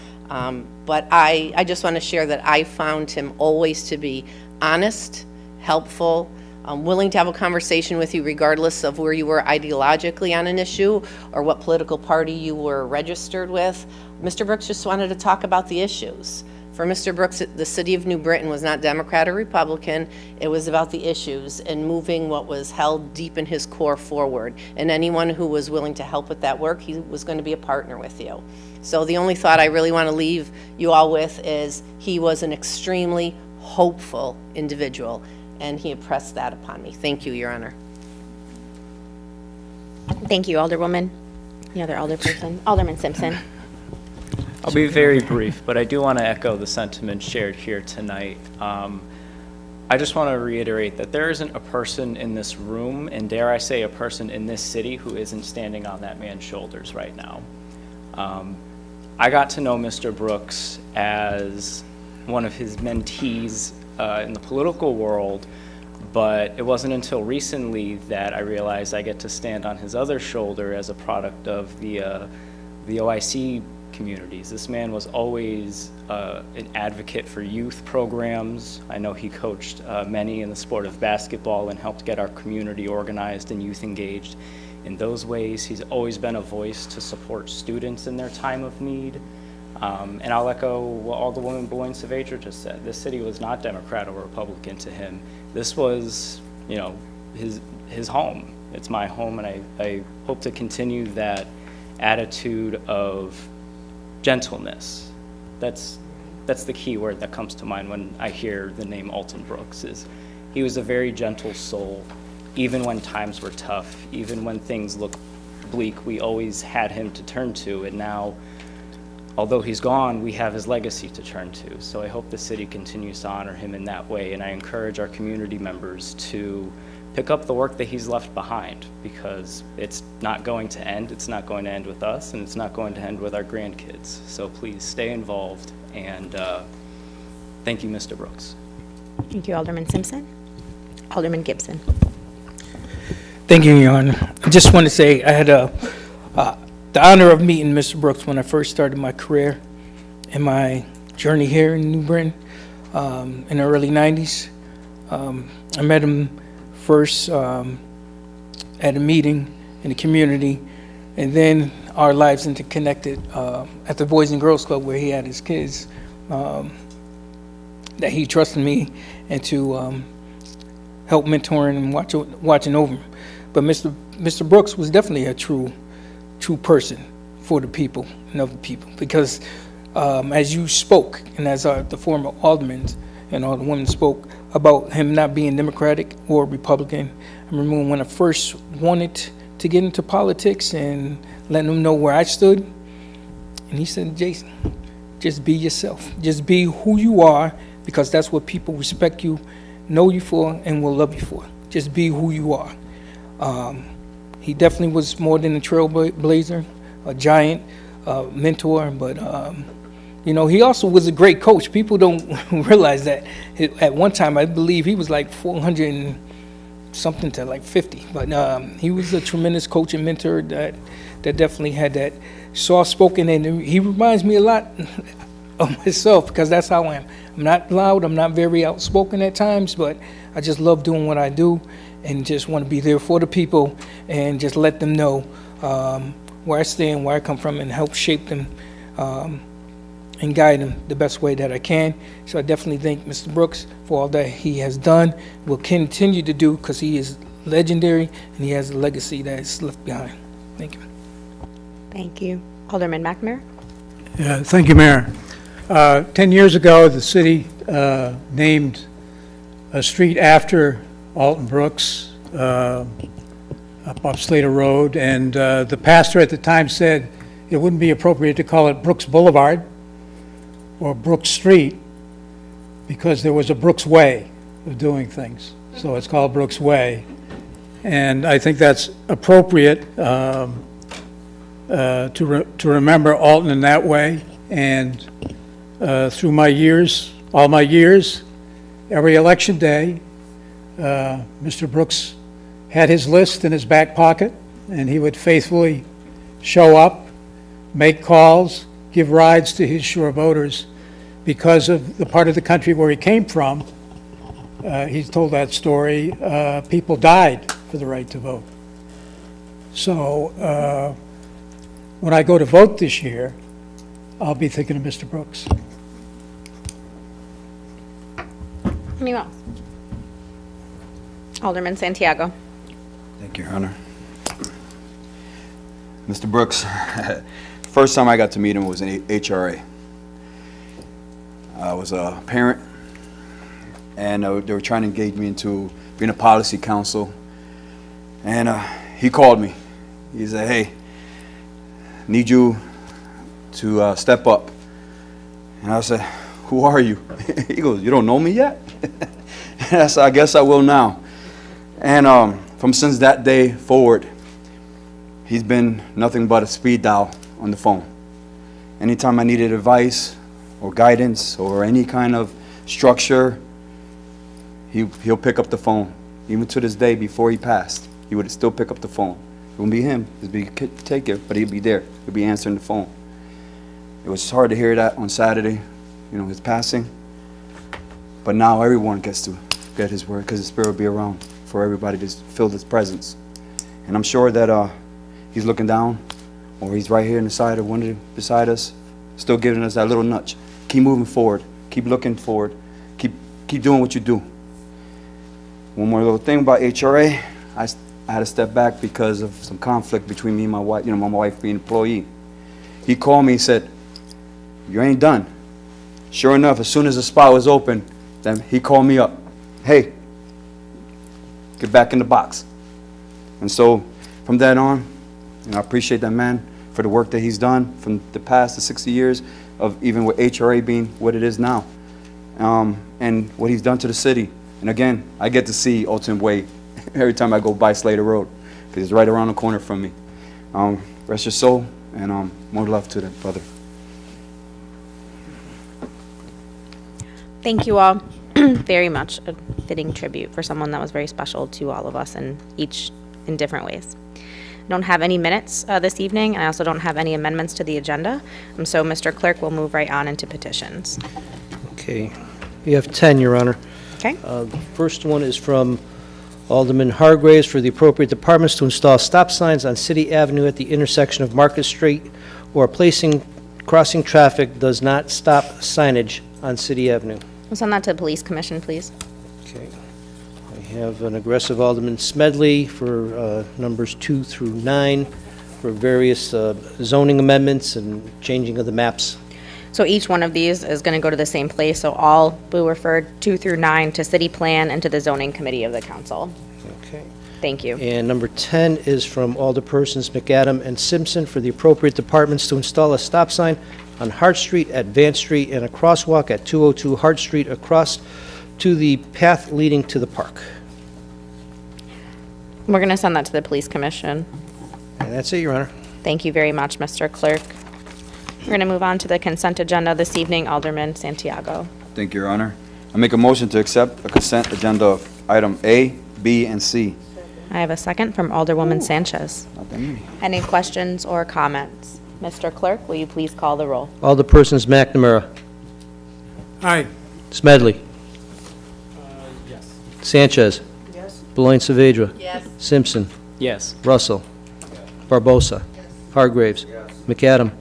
But I just want to share that I found him always to be honest, helpful, willing to have a conversation with you regardless of where you were ideologically on an issue or what political party you were registered with. Mr. Brooks just wanted to talk about the issues. For Mr. Brooks, the city of New Britain was not Democrat or Republican. It was about the issues and moving what was held deep in his core forward. And anyone who was willing to help with that work, he was going to be a partner with you. So the only thought I really want to leave you all with is he was an extremely hopeful individual, and he impressed that upon me. Thank you, Your Honor. Thank you, Alderwoman. The other alderperson, Alderman Simpson. I'll be very brief, but I do want to echo the sentiment shared here tonight. I just want to reiterate that there isn't a person in this room, and dare I say a person in this city, who isn't standing on that man's shoulders right now. I got to know Mr. Brooks as one of his mentees in the political world, but it wasn't until recently that I realized I get to stand on his other shoulder as a product of the OIC communities. This man was always an advocate for youth programs. I know he coached many in the sport of basketball and helped get our community organized and youth engaged in those ways. He's always been a voice to support students in their time of need. And I'll echo what Alderwoman Boyne Saavedra just said. This city was not Democrat or Republican to him. This was, his home. It's my home, and I hope to continue that attitude of gentleness. That's the key word that comes to mind when I hear the name Alton Brooks. Is he was a very gentle soul. Even when times were tough, even when things looked bleak, we always had him to turn to, and now, although he's gone, we have his legacy to turn to. So I hope the city continues to honor him in that way, and I encourage our community members to pick up the work that he's left behind, because it's not going to end. It's not going to end with us, and it's not going to end with our grandkids. So please stay involved, and thank you, Mr. Brooks. Thank you, Alderman Simpson. Alderman Gibson. Thank you, Your Honor. I just want to say I had the honor of meeting Mr. Brooks when I first started my career and my journey here in New Britain in the early 90s. I met him first at a meeting in the community, and then our lives interconnected at the Boys and Girls Club where he had his kids, that he trusted me and to help mentoring and watching over him. But Mr. Brooks was definitely a true person for the people and of the people, because as you spoke, and as the former aldermen and all the women spoke about him not being Democratic or Republican, I remember when I first wanted to get into politics and letting him know where I stood, and he said, Jason, just be yourself. Just be who you are, because that's what people respect you, know you for, and will love you for. Just be who you are. He definitely was more than a trailblazer, a giant mentor, but you know, he also was a great coach. People don't realize that. At one time, I believe he was like 400 and something to like 50, but he was a tremendous coach and mentor that definitely had that soft-spoken, and he reminds me a lot of myself, because that's how I am. I'm not loud, I'm not very outspoken at times, but I just love doing what I do and just want to be there for the people and just let them know where I stand, where I come from, and help shape them and guide them the best way that I can. So I definitely thank Mr. Brooks for all that he has done, will continue to do, because he is legendary and he has a legacy that is left behind. Thank you. Thank you. Alderman McNamara. Yeah, thank you, Mayor. 10 years ago, the city named a street after Alton Brooks up off Slater Road, and the pastor at the time said it wouldn't be appropriate to call it Brooks Boulevard or Brooks Street, because there was a Brooks Way of doing things. So it's called Brooks Way. And I think that's appropriate to remember Alton in that way. And through my years, all my years, every election day, Mr. Brooks had his list in his back pocket, and he would faithfully show up, make calls, give rides to his sure voters. Because of the part of the country where he came from, he's told that story, people died for the right to vote. So when I go to vote this year, I'll be thinking of Mr. Brooks. Anyone else? Alderman Santiago. Thank you, Your Honor. Mr. Brooks, first time I got to meet him was in HRA. I was a parent, and they were trying to engage me into being a policy counsel. And he called me. He said, hey, need you to step up. And I said, who are you? He goes, you don't know me yet? And I said, I guess I will now. And from since that day forward, he's been nothing but a speed dial on the phone. Anytime I needed advice or guidance or any kind of structure, he'll pick up the phone. Even to this day, before he passed, he would still pick up the phone. It wouldn't be him, it'd be take care, but he'd be there. He'd be answering the phone. It was hard to hear that on Saturday, you know, his passing. But now everyone gets to get his word, because his spirit will be around for everybody to feel his presence. And I'm sure that he's looking down, or he's right here in the side or one beside us, still giving us that little nudge. Keep moving forward. Keep looking forward. Keep doing what you do. One more little thing about HRA, I had to step back because of some conflict between me and my wife, you know, my wife being an employee. He called me and said, you ain't done. Sure enough, as soon as the spot was open, then he called me up. Hey, get back in the box. And so from that on, and I appreciate that man for the work that he's done from the past, the 60 years of even with HRA being what it is now, and what he's done to the city. And again, I get to see Alton Way every time I go by Slater Road, because it's right around the corner from me. Rest your soul, and more love to the brother. Thank you all very much. A fitting tribute for someone that was very special to all of us in different ways. I don't have any minutes this evening, and I also don't have any amendments to the agenda. So Mr. Clerk will move right on into petitions. Okay. We have 10, Your Honor. Okay? The first one is from Alderman Hargraves for the appropriate departments to install stop signs on City Avenue at the intersection of Market Street or placing crossing traffic does not stop signage on City Avenue. We'll send that to the Police Commission, please. Okay. I have an aggressive Alderman Smedley for numbers 2 through 9 for various zoning amendments and changing of the maps. So each one of these is going to go to the same place, so all will refer 2 through 9 to City Plan and to the Zoning Committee of the Council. Okay. Thank you. And number 10 is from Alderpersons McAdam and Simpson for the appropriate departments to install a stop sign on Hart Street at Vance Street and a crosswalk at 202 Hart Street across to the path leading to the park. We're going to send that to the Police Commission. And that's it, Your Honor. Thank you very much, Mr. Clerk. We're going to move on to the consent agenda this evening. Alderman Santiago. Thank you, Your Honor. I make a motion to accept a consent agenda of item A, B, and C. I have a second from Alderwoman Sanchez. Not that many. Any questions or comments? Mr. Clerk, will you please call the roll? Alderpersons McNamara. Aye. Smedley. Yes. Sanchez. Yes. Beloin Saavedra. Yes. Simpson. Yes. Russell. Barbosa. Hargraves. McAdam.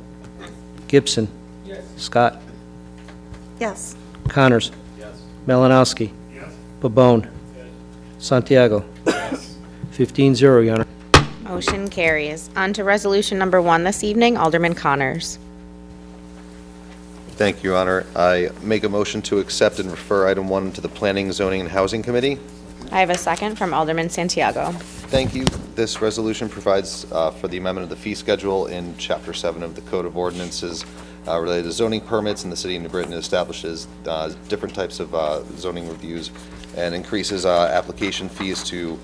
Gibson. Scott. Yes. Connors. Malinowski. Babone. Santiago. 15-0, Your Honor. Motion carries. On to resolution number 1 this evening, Alderman Connors. Thank you, Your Honor. I make a motion to accept and refer item 1 to the Planning, Zoning, and Housing Committee. I have a second from Alderman Santiago. Thank you. This resolution provides for the amendment of the fee schedule in Chapter 7 of the Code of Ordinances related to zoning permits in the city of New Britain. It establishes different types of zoning reviews and increases application fees to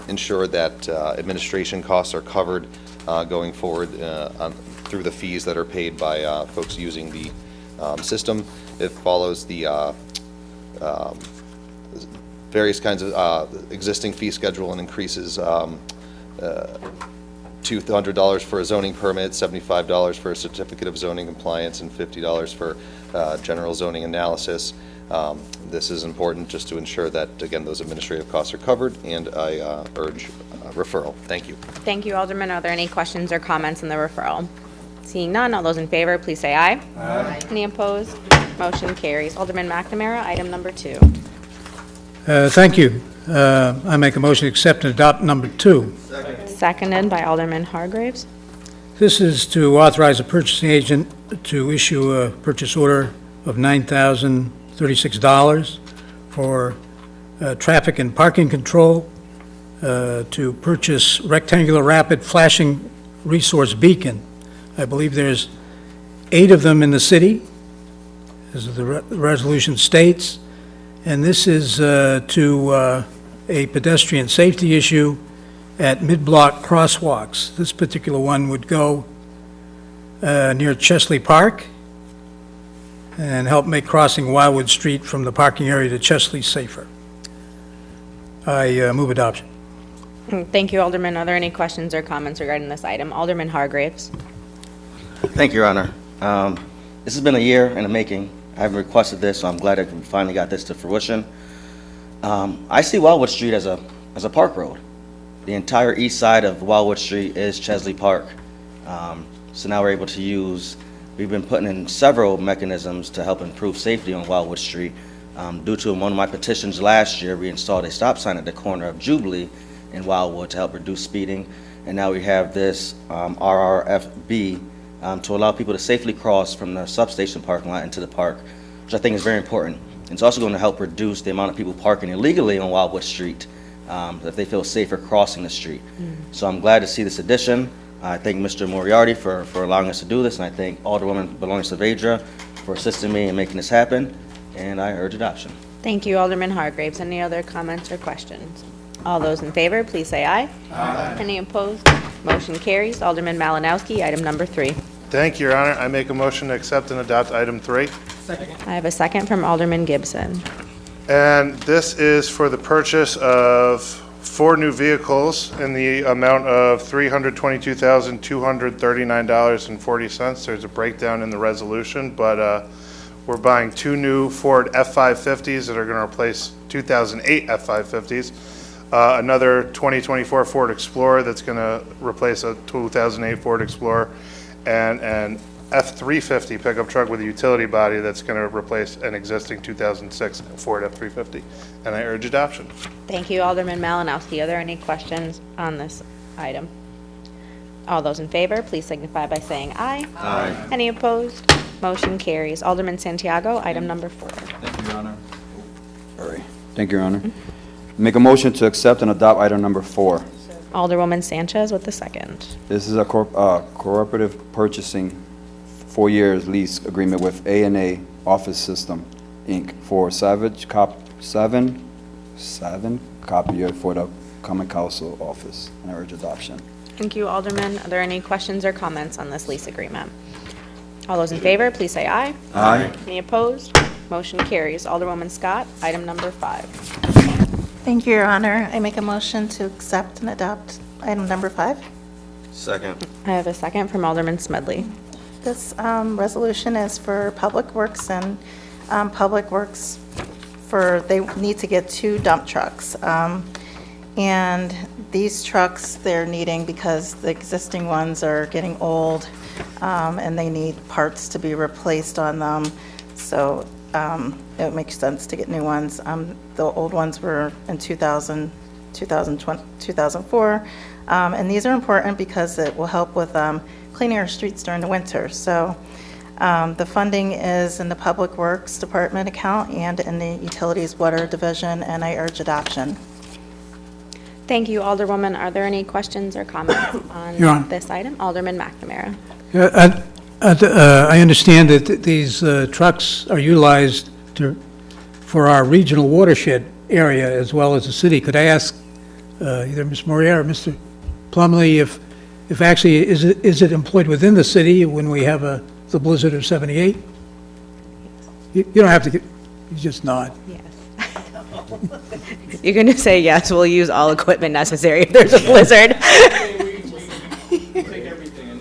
ensure that administration costs are covered going forward through the fees that are paid by folks using the system. It follows the various kinds of existing fee schedule and increases $200 for a zoning permit, $75 for a certificate of zoning compliance, and $50 for general zoning analysis. This is important just to ensure that, again, those administrative costs are covered, and I urge referral. Thank you. Thank you, Alderman. Are there any questions or comments on the referral? Seeing none, all those in favor, please say aye. Aye. Any opposed? Motion carries. Alderman McNamara, item number 2. Thank you. I make a motion to accept and adopt number 2. Seconded by Alderman Hargraves. This is to authorize a purchasing agent to issue a purchase order of $9,036 for traffic and parking control to purchase rectangular rapid flashing resource beacon. I believe there's 8 of them in the city, as the resolution states, and this is to a pedestrian safety issue at mid-block crosswalks. This particular one would go near Chesley Park and help make crossing Wildwood Street from the parking area to Chesley safer. I move adoption. Thank you, Alderman. Are there any questions or comments regarding this item? Alderman Hargraves. Thank you, Your Honor. This has been a year in the making. I haven't requested this, so I'm glad I finally got this to fruition. I see Wildwood Street as a park road. The entire east side of Wildwood Street is Chesley Park. So now we're able to we've been putting in several mechanisms to help improve safety on Wildwood Street. Due to one of my petitions last year, we installed a stop sign at the corner of Jubilee in Wildwood to help reduce speeding. And now we have this RRFB to allow people to safely cross from the substation parking lot into the park, which I think is very important. It's also going to help reduce the amount of people parking illegally on Wildwood Street if they feel safer crossing the street. So I'm glad to see this addition. I thank Mr. Moriarty for allowing us to do this, and I thank Alderwoman Beloin Saavedra for assisting me in making this happen, and I urge adoption. Thank you, Alderman Hargraves. Any other comments or questions? All those in favor, please say aye. Aye. Any opposed? Motion carries. Alderman Malinowski, item number 3. Thank you, Your Honor. I make a motion to accept and adopt item 3. I have a second from Alderman Gibson. And this is for the purchase of 4 new vehicles in the amount of $322,239.40. There's a breakdown in the resolution, but we're buying 2 new Ford F-550s that are going to replace 2008 F-550s. Another 2024 Ford Explorer that's going to replace a 2008 Ford Explorer, and an F-350 pickup truck with a utility body that's going to replace an existing 2006 Ford F-350. And I urge adoption. Thank you, Alderman Malinowski. Are there any questions on this item? All those in favor, please signify by saying aye. Aye. Any opposed? Motion carries. Alderman Santiago, item number 4. Thank you, Your Honor. All right. Thank you, Your Honor. Make a motion to accept and adopt item number 4. Alderwoman Sanchez with the second. This is a cooperative purchasing 4 years lease agreement with A&A Office System, Inc. for seven copier for the Common Council office. And I urge adoption. Thank you, Alderman. Are there any questions or comments on this lease agreement? All those in favor, please say aye. Aye. Any opposed? Motion carries. Alderwoman Scott, item number 5. Thank you, Your Honor. I make a motion to accept and adopt item number 5. Second. I have a second from Alderman Smedley. This resolution is for Public Works, and Public Works they need to get 2 dump trucks. And these trucks they're needing because the existing ones are getting old, and they need parts to be replaced on them. So it makes sense to get new ones. The old ones were in 2000, 2020, 2004. And these are important because it will help with cleaning our streets during the winter. So the funding is in the Public Works Department account and in the Utilities Water Division, and I urge adoption. Thank you, Alderwoman. Are there any questions or comments Your on Honor. this item? Alderman McNamara. I understand that these trucks are utilized for our regional watershed area as well as the city. Could I ask either Ms. Moria or Mr. Plumley if actually, is it employed within the city when we have the blizzard of 78? You don't have to you just nod. Yes. You're going to say yes, we'll use all equipment necessary if there's a blizzard.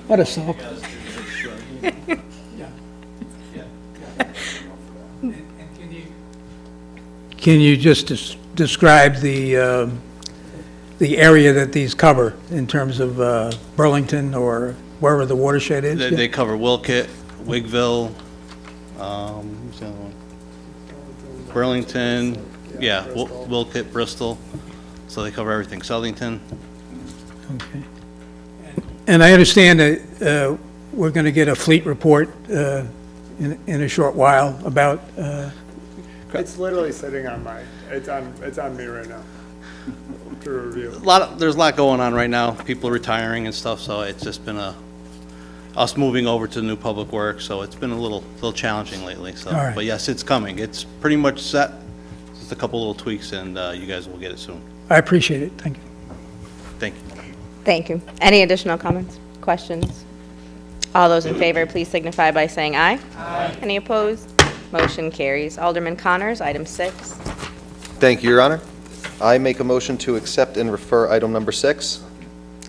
What a soap. Can you just describe the area that these cover in terms of Burlington or wherever the watershed is? They cover Wilkett, Wigville, Burlington, Wilkett, Bristol, so they cover everything, Southington. Okay. And I understand that we're going to get a fleet report in a short while about... It's literally sitting on it's on me right now to review. There's a lot going on right now, people retiring and stuff, so it's just been us moving over to the new Public Works, so it's been a little challenging lately, so. All right. But yes, it's coming, it's pretty much set, just a couple little tweaks, and you guys will get it soon. I appreciate it. Thank you. Thank you. Thank you. Any additional comments, questions? All those in favor, please signify by saying aye. Aye. Any opposed? Motion carries. Alderman Connors, item 6. Thank you, Your Honor. I make a motion to accept and refer item number 6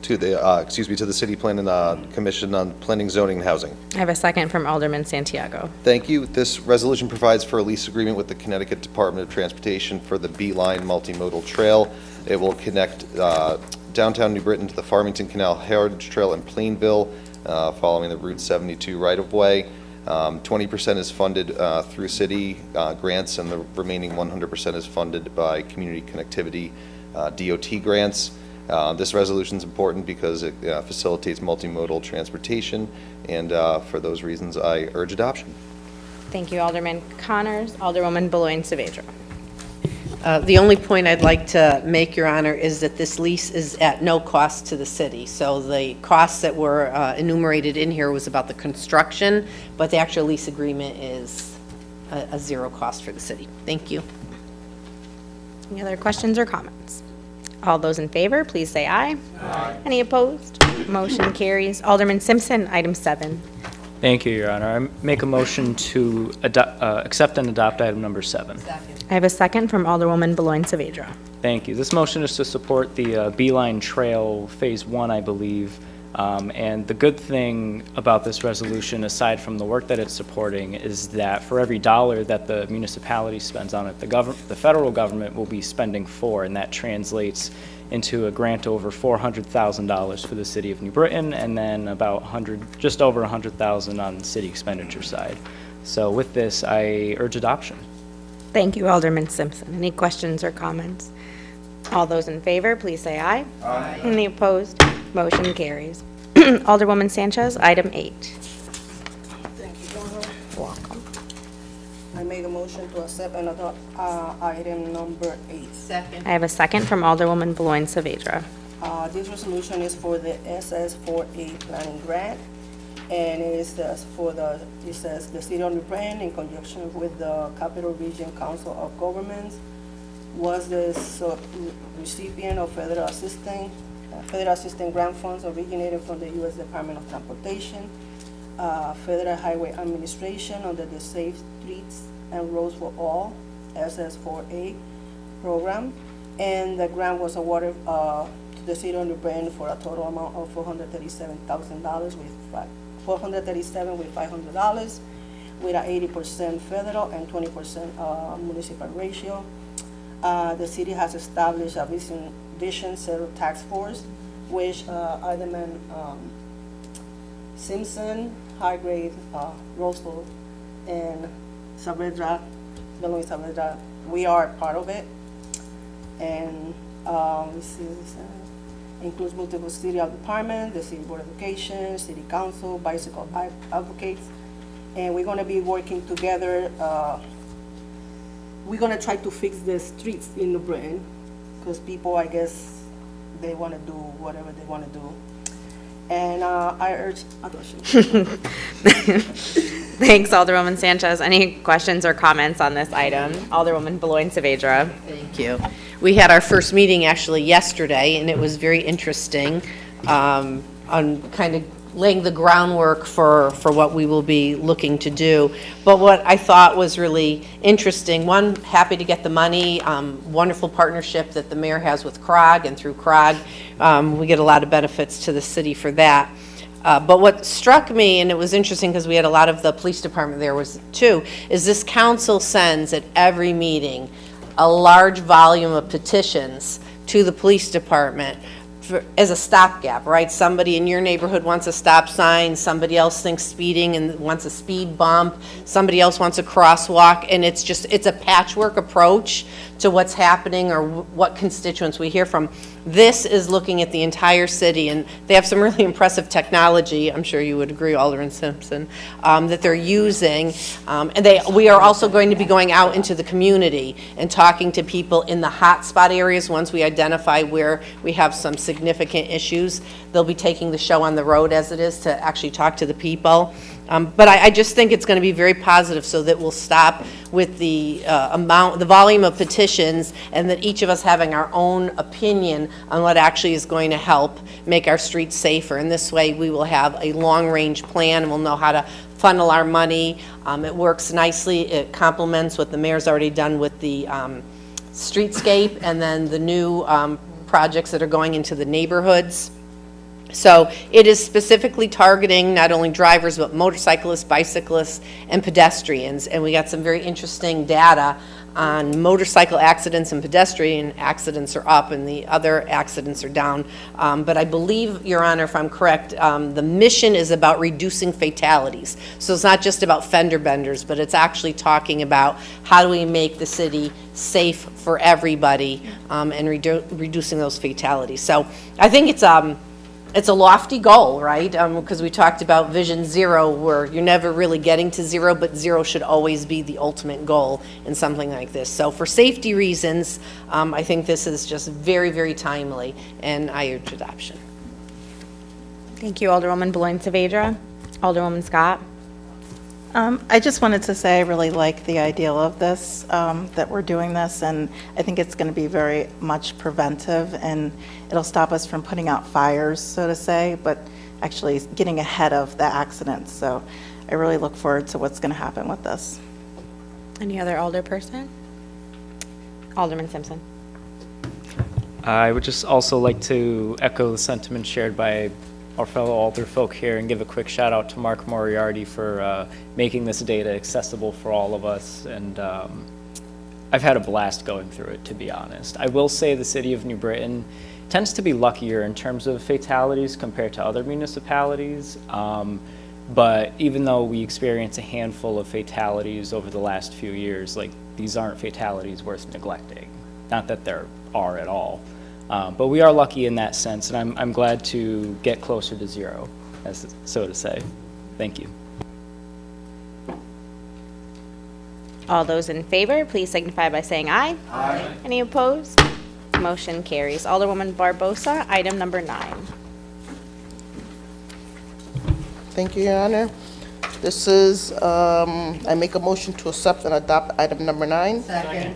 to the, to the City Planning Commission on Planning, Zoning, and Housing. I have a second from Alderman Santiago. Thank you. This resolution provides for a lease agreement with the Connecticut Department of Transportation for the B-Line Multimodal Trail. It will connect downtown New Britain to the Farmington Canal Heritage Trail in Plainville, following the Route 72 right-of-way. 20% is funded through city grants, and the remaining 100% is funded by community connectivity DOT grants. This resolution is important because it facilitates multimodal transportation, and for those reasons, I urge adoption. Thank you, Alderman Connors. Alderwoman Beloin Saavedra. The only point I'd like to make, Your Honor, is that this lease is at no cost to the city. So the costs that were enumerated in here was about the construction, but the actual lease agreement is a zero cost for the city. Thank you. Any other questions or comments? All those in favor, please say aye. Aye. Any opposed? Motion carries. Alderman Simpson, item 7. Thank you, Your Honor. I make a motion to accept and adopt item number 7. I have a second from Alderwoman Beloin Saavedra. Thank you. This motion is to support the Beeline Trail Phase 1, I believe. And the good thing about this resolution, aside from the work that it's supporting, is that for every dollar that the municipality spends on it, the federal government will be spending 4, and that translates into a grant over $400,000 for the city of New Britain, and then about just over $100,000 on the city expenditure side. So with this, I urge adoption. Thank you, Alderman Simpson. Any questions or comments? All those in favor, please say aye. Aye. Any opposed? Motion carries. Alderwoman Sanchez, item 8. Thank you, Donna. Welcome. I make a motion to accept and adopt item number 8. I have a second from Alderwoman Beloin Saavedra. This resolution is for the SS4A planning grant, and it says the city of New Britain, in conjunction with the Capital Region Council of Governments, was the recipient of federal assistance grant funds originated from the U.S. Department of Transportation, Federal Highway Administration under the Safe Streets and Roads for All, SS4A program, and the grant was awarded to the city of New Britain for a total amount of $437,000 with $500, with an 80% federal and 20% municipal ratio. The city has established a Vision Zero Task Force, which Alderman Simpson, Hargrave, Rosal, and Beloin Saavedra, we are part of it. And this includes multiple city departments, the City Board of Education, City Council, bicycle advocates, and we're going to be working together. We're going to try to fix the streets in New Britain, because people, I guess, they want to do whatever they want to do. And I urge adoption. Thanks, Alderwoman Sanchez. Any questions or comments on this item? Alderwoman Beloin Saavedra. Thank you. We had our first meeting actually yesterday, and it was very interesting on kind of laying the groundwork for what we will be looking to do. But what I thought was really interesting, one, happy to get the money, wonderful partnership that the mayor has with CROG, and through CROG, we get a lot of benefits to the city for that. But what struck me, and it was interesting because we had a lot of the police department there was too, is this council sends at every meeting a large volume of petitions to the police department as a stopgap, right? Somebody in your neighborhood wants a stop sign, somebody else thinks speeding and wants a speed bump, somebody else wants a crosswalk, and it's a patchwork approach to what's happening or what constituents we hear from. This is looking at the entire city, and they have some really impressive technology, I'm sure you would agree, Alderman Simpson, that they're using. And we are also going to be going out into the community and talking to people in the hotspot areas once we identify where we have some significant issues. They'll be taking the show on the road as it is to actually talk to the people. But I just think it's going to be very positive, so that we'll stop with the volume of petitions, and that each of us having our own opinion on what actually is going to help make our streets safer. And this way, we will have a long-range plan, and we'll know how to funnel our money. It works nicely. It complements what the mayor's already done with the streetscape, and then the new projects that are going into the neighborhoods. So it is specifically targeting not only drivers, but motorcyclists, bicyclists, and pedestrians. And we got some very interesting data on motorcycle accidents and pedestrian accidents are up, and the other accidents are down. But I believe, Your Honor, if I'm correct, the mission is about reducing fatalities. So it's not just about fender benders, but it's actually talking about how do we make the city safe for everybody, and reducing those fatalities. So I think it's a lofty goal, right? Because we talked about Vision Zero, where you're never really getting to zero, but zero should always be the ultimate goal in something like this. So for safety reasons, I think this is just very, very timely, and I urge adoption. Thank you, Alderwoman Beloin Saavedra. Alderwoman Scott. I just wanted to say I really like the idea of this, that we're doing this, and I think it's going to be very much preventive, and it'll stop us from putting out fires, so to say, but actually getting ahead of the accidents. So I really look forward to what's going to happen with this. Any other alderperson? Alderman Simpson. I would just also like to echo the sentiment shared by our fellow alder folk here and give a quick shout out to Mark Moriarty for making this data accessible for all of us. And I've had a blast going through it, to be honest. I will say the city of New Britain tends to be luckier in terms of fatalities compared to other municipalities. But even though we experience a handful of fatalities over the last few years, like, these aren't fatalities worth neglecting. Not that there are at all. But we are lucky in that sense, and I'm glad to get closer to zero, as so to say. Thank you. All those in favor, please signify by saying aye. Aye. Any opposed? Motion carries. Alderwoman Barbosa, item number 9. Thank you, Your Honor. This is, I make a motion to accept and adopt item number 9.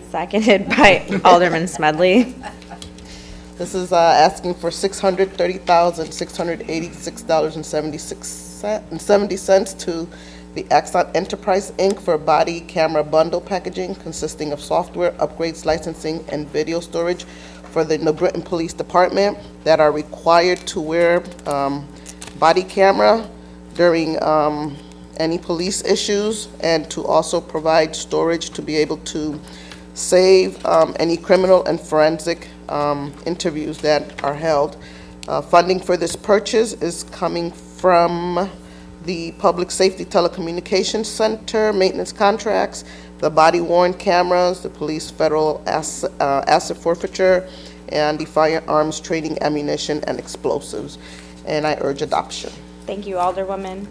Seconded by Alderman Smedley. This is asking for $630,686.70 to the Axon Enterprise, Inc. for body camera bundle packaging consisting of software upgrades, licensing, and video storage for the New Britain Police Department that are required to wear body camera during any police issues, and to also provide storage to be able to save any criminal and forensic interviews that are held. Funding for this purchase is coming from the Public Safety Telecommunications Center maintenance contracts, the body-worn cameras, the police federal asset forfeiture, and the firearms training, ammunition, and explosives. And I urge adoption. Thank you, Alderwoman.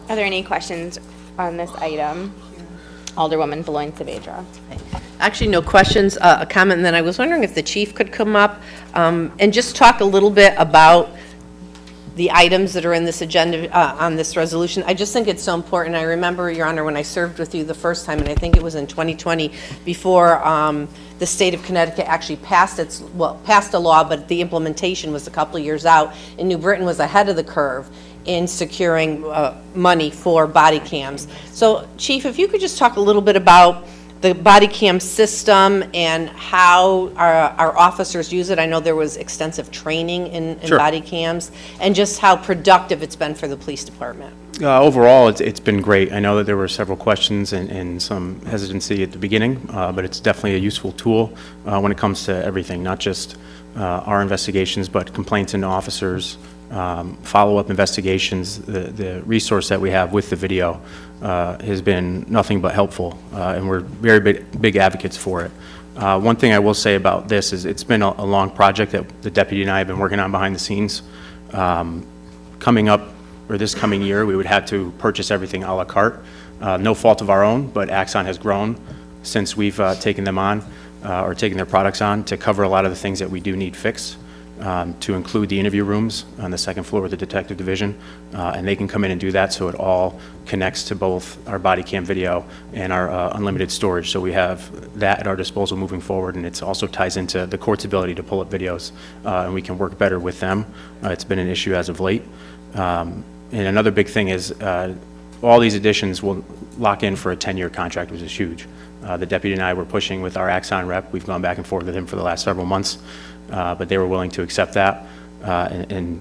Are there any questions on this item? Alderwoman Beloin Saavedra. Actually, no questions, a comment, and then I was wondering if the chief could come up and just talk a little bit about the items that are in this agenda, on this resolution. I just think it's so important. I remember, Your Honor, when I served with you the first time, and I think it was in 2020, before the state of Connecticut actually passed passed a law, but the implementation was a couple of years out, and New Britain was ahead of the curve in securing money for body cams. So, Chief, if you could just talk a little bit about the body cam system and how our officers use it. I know there was extensive training in Sure. body cams, and just how productive it's been for the police department. Overall, it's been great. I know that there were several questions and some hesitancy at the beginning, but it's definitely a useful tool when it comes to everything, not just our investigations, but complaints into officers, follow-up investigations. The resource that we have with the video has been nothing but helpful, and we're very big advocates for it. One thing I will say about this is it's been a long project that the deputy and I have been working on behind the scenes. Coming up, or this coming year, we would have to purchase everything a la carte. No fault of our own, but Axon has grown since we've taken them on, or taken their products on, to cover a lot of the things that we do need fixed. To include the interview rooms on the second floor of the detective division, and they can come in and do that, so it all connects to both our body cam video and our unlimited storage. So we have that at our disposal moving forward, and it also ties into the court's ability to pull up videos, and we can work better with them. It's been an issue as of late. And another big thing is all these additions will lock in for a 10-year contract, which is huge. The deputy and I were pushing with our Axon rep. We've gone back and forth with him for the last several months. But they were willing to accept that, and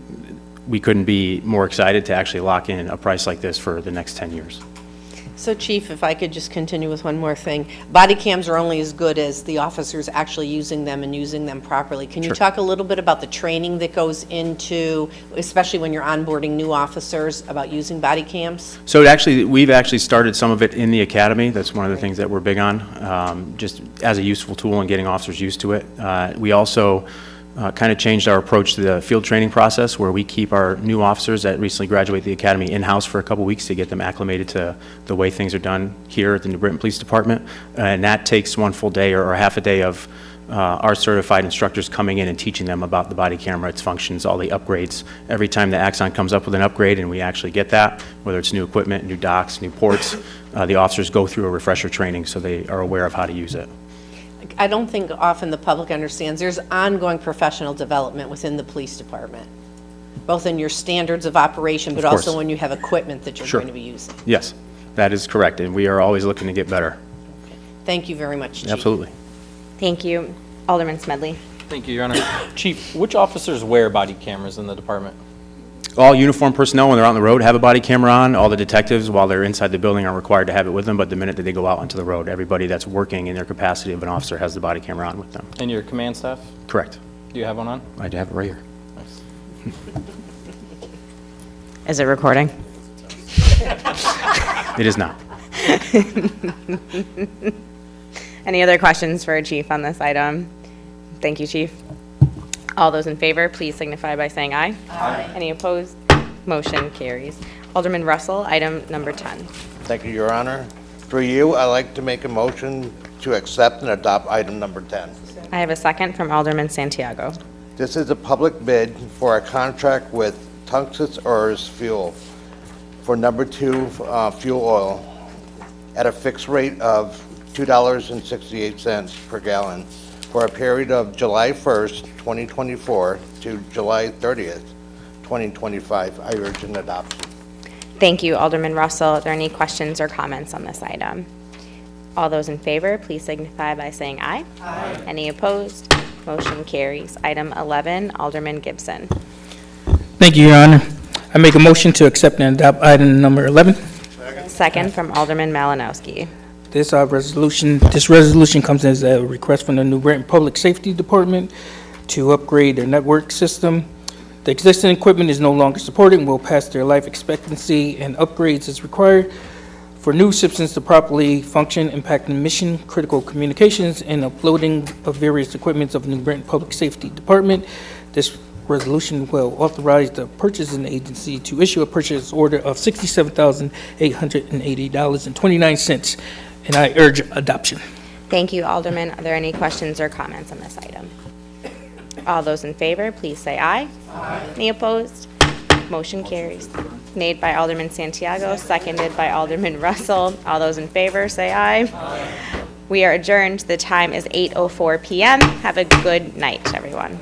we couldn't be more excited to actually lock in a price like this for the next 10 years. So, Chief, if I could just continue with one more thing. Body cams are only as good as the officers actually using them and using them properly. Can you Sure. talk a little bit about the training that goes into, especially when you're onboarding new officers, about using body cams? So we've actually started some of it in the academy. That's one of the things that we're big on, just as a useful tool in getting officers used to it. We also kind of changed our approach to the field training process, where we keep our new officers that recently graduate the academy in-house for a couple weeks to get them acclimated to the way things are done here at the New Britain Police Department. And that takes one full day or half a day of our certified instructors coming in and teaching them about the body camera, its functions, all the upgrades. Every time the Axon comes up with an upgrade and we actually get that, whether it's new equipment, new docks, new ports, the officers go through a refresher training so they are aware of how to use it. I don't think often the public understands there's ongoing professional development within the police department, both in your standards of operation, but Of course. also when you have equipment that you're Sure. going to be using. Yes, that is correct, and we are always looking to get better. Thank you very much, Chief. Absolutely. Thank you. Alderman Smedley. Thank you, Your Honor. Chief, which officers wear body cameras in the department? All uniformed personnel, when they're on the road, have a body camera on. All the detectives, while they're inside the building, are required to have it with them, but the minute that they go out onto the road, everybody that's working in their capacity of an officer has the body camera on with them. And your command staff? Correct. Do you have one on? I have it right here. Is it recording? It is now. Any other questions for Chief on this item? Thank you, Chief. All those in favor, please signify by saying aye. Aye. Any opposed? Motion carries. Alderman Russell, item number 10. Thank you, Your Honor. Through you, I'd like to make a motion to accept and adopt item number 10. I have a second from Alderman Santiago. This is a public bid for a contract with Tungus Urs Fuel for number 2 fuel oil at a fixed rate of $2.68 per gallon for a period of July 1st, 2024 to July 30th, 2025. I urge an adoption. Thank you, Alderman Russell. Are there any questions or comments on this item? All those in favor, please signify by saying aye. Aye. Any opposed? Motion carries. Item 11, Alderman Gibson. Thank you, Your Honor. I make a motion to accept and adopt item number 11. Second from Alderman Malinowski. This resolution comes as a request from the New Britain Public Safety Department to upgrade their network system. The existing equipment is no longer supported and will pass their life expectancy, and upgrades is required for new systems to properly function, impacting mission-critical communications and uploading of various equipment of New Britain Public Safety Department. This resolution will authorize the purchasing agency to issue a purchase order of $67,880.29, and I urge adoption. Thank you, Alderman. Are there any questions or comments on this item? All those in favor, please say aye. Aye. Any opposed? Motion carries. Made by Alderman Santiago, seconded by Alderman Russell. All those in favor, say aye. Aye. We are adjourned. The time is 8:04 p.m. Have a good night, everyone.